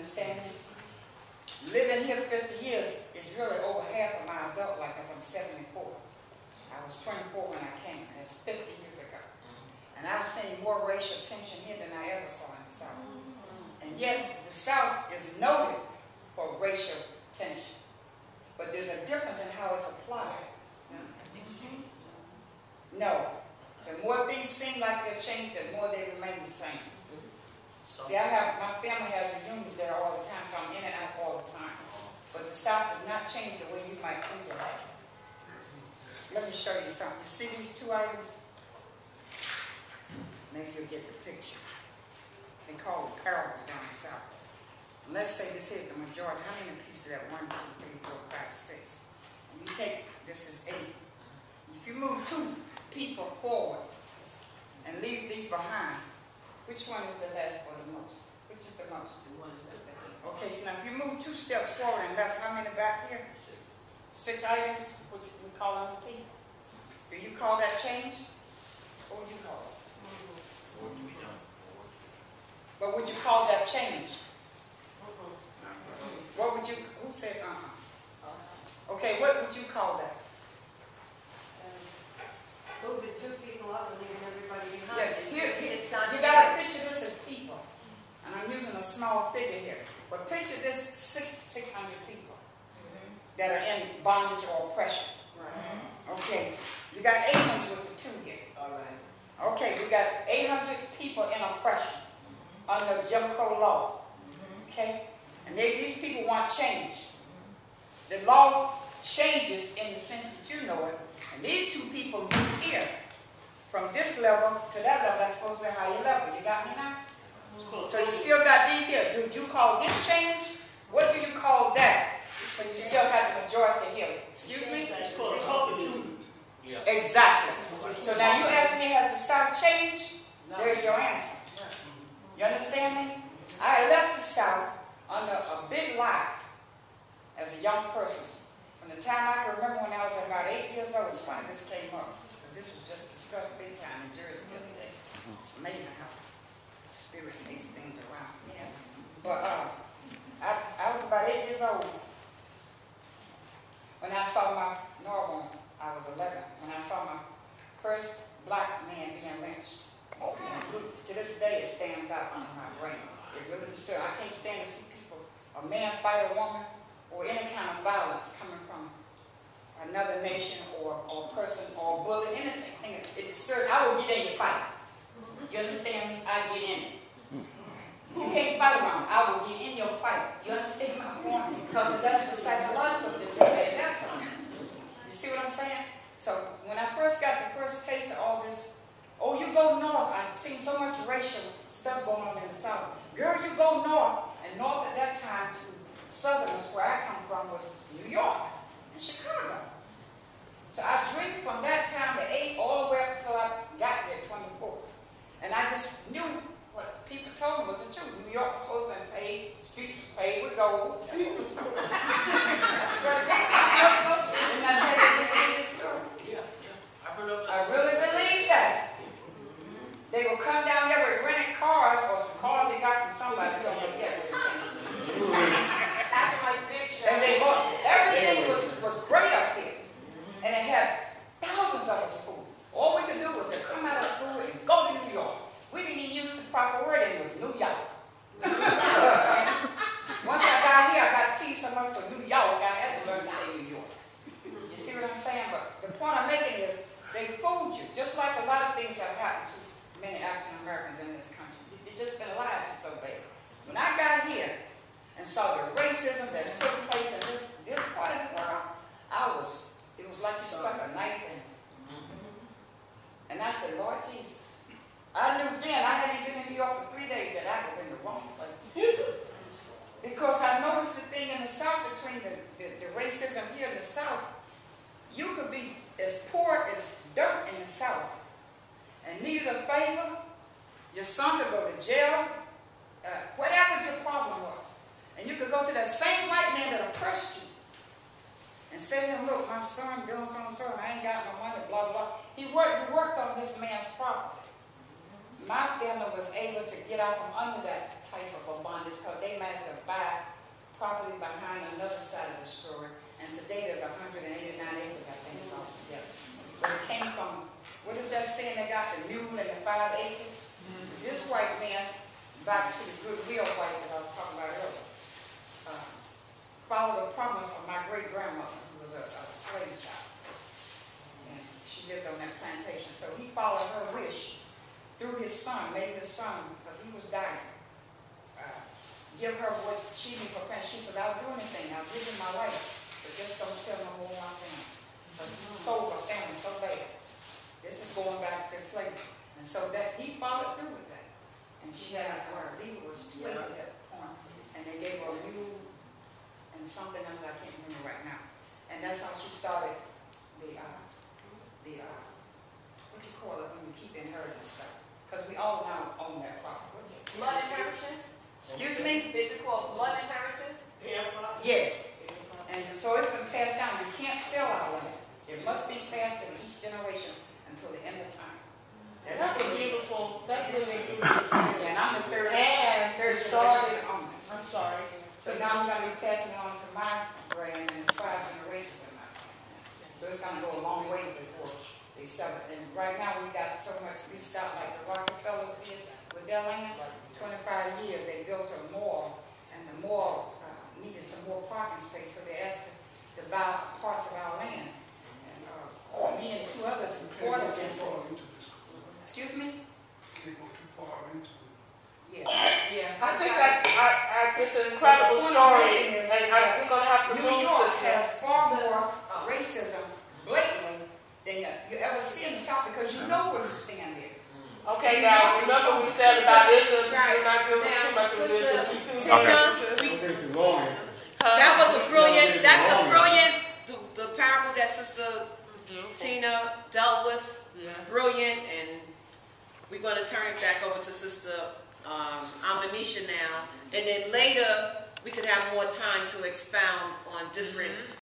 understand me? Living here 50 years is really over half of my adult life because I'm 74. I was 24 when I came. That's 50 years ago. And I've seen more racial tension here than I ever saw in the South. And yet, the South is noted for racial tension. But there's a difference in how it's applied. No. The more things seem like they're changed, the more they remain the same. See, my family has reunions there all the time, so I'm in and out all the time. But the South has not changed the way you might think it has. Let me show you something. You see these two items? Maybe you'll get the picture. They call it parables down the South. And let's say this here is the majority. How many pieces at 1, 2, 3, 4, 5, 6? And you take, this is 8. If you move 2 people forward and leave these behind, which one is the less or the most? Which is the most? The ones that back. Okay, so now if you move 2 steps forward and left, how many back here? 6 items, which we call them people. Do you call that change? What would you call it? What would you call that change? What would you, who said Okay, what would you call that? Moving 2 people up and leaving everybody behind. Yeah, It's not you got to picture this as people. And I'm using a small figure here. But picture this 600 people that are in bondage or oppression. Right. Okay, you got 800 with the 2 here. All right. Okay, we got 800 people in oppression under Jim Crow law. Okay? And these people want change. The law changes in the sense that you know it. And these 2 people move here. From this level to that level, that's supposed to be a higher level. You got me now? So you still got these here. Do you call this change? What do you call that? But you still have the majority here. Excuse me? It's called turpitude. Yeah. Exactly. So now you ask me, has the South changed? There's your answer. You understand me? I left the South under a big lie as a young person. From the time I can remember when I was about 8 years old, it's funny this came up. But this was just discussed big time in Jersey the other day. It's amazing how the Spirit takes things around. Yeah. But I was about 8 years old when I saw I was 11, when I saw my first black man being lynched. To this day, it stands out in my brain. It really disturbs. I can't stand to see people, a man fight a woman, or any kind of violence coming from another nation or person or bullet, anything. It disturbs. I will get in your fight. You understand me? I get in it. Who can't fight around? I will get in your fight. You understand my point? Because that's the psychological thing. You see what I'm saying? So when I first got the first taste of all this, oh, you go north. I've seen so much racial stuff going on in the South. Girl, you go north. And north at that time to Southerners, where I come from, was New York and Chicago. So I dreamed from that time at 8 all the way up until I got there at 24. And I just knew what people told me was the truth. New York was supposed to be paid, streets was paved with gold. I swear to God. Didn't I tell you this story? Yeah. I really believe that. They will come down there with rented cars or some cars they got from somebody. We don't know yet where they came. And everything was great up here. And they had thousands of us school. All we could do was to come out of school and go to New York. We didn't even use the proper word, it was New York. Once I got here, I got teased so much for New York, I had to learn to say New York. You see what I'm saying? But the point I'm making is, they fooled you, just like a lot of things have happened to many African Americans in this country. They've just been lied to so bad. When I got here and saw the racism that took place in this part of the world, it was like you stuck a knife in me. And I said, Lord Jesus. I knew then, I hadn't been in New York for 3 days, that I was in the wrong place. Because I noticed the thing in the South between the racism here in the South. You could be as poor as dirt in the South and needed a favor. Your son could go to jail, whatever your problem was. And you could go to that same white man that oppressed you and say to him, look, my son doing so and so, and I ain't got no money, blah, blah. He worked on this man's property. my family was able to get out from under that type of a bondage because they managed to buy property behind another side of the story. And today there's 189 acres, I think, it's all together. But it came from, what is that saying they got, the mule and the 5 acres? This white man, back to the goodwill white that I was talking about earlier, followed the promise of my great-grandmother, who was a slave child. And she lived on that plantation. So he followed her wish through his son, made his son, because he was dying, give her what she needed for parents. She said, I'll do anything. I'll give you my life, but just don't steal no more of my family. Because he sold her family so bad. This is going back to slavery. And so that he followed through with that. And she had her leader was 2 acres at the point. And they gave her a mule and something else I can't remember right now. And that's how she started the what you call it when you keep inheritance stuff. Because we all now own that property. Blood inheritance? Excuse me? Is it called blood inheritance? Yes. And so it's been passed down. You can't sell our land. It must be passed in each generation until the end of time. That's a beautiful, that's really beautiful. And I'm the third And generation started, to own it. I'm sorry. So now I'm going to be passing it on to my brands, and it's 5 generations in my family. So it's going to go a long way before they sell it. And right now we got so much leased out like the Rockefellers did with their land. 25 years they built a mall, and the mall needed some more parking space, so they asked to buy parts of our land. And me and 2 others bought it. Excuse me? They go too far into it. Yeah. Yeah, I think that's, it's an incredible story, and we're gonna have to New lose York this. has far more racism blatantly than you ever see in the South, because you know where you stand there. Okay, guys, remember we said about Islam, we're not doing too much of Sister this. Tina, that was a brilliant, the parable that Sister Tina dealt with was brilliant, and we're going to turn it back over to Sister Amanisha now, and then later we could have more time to expound on different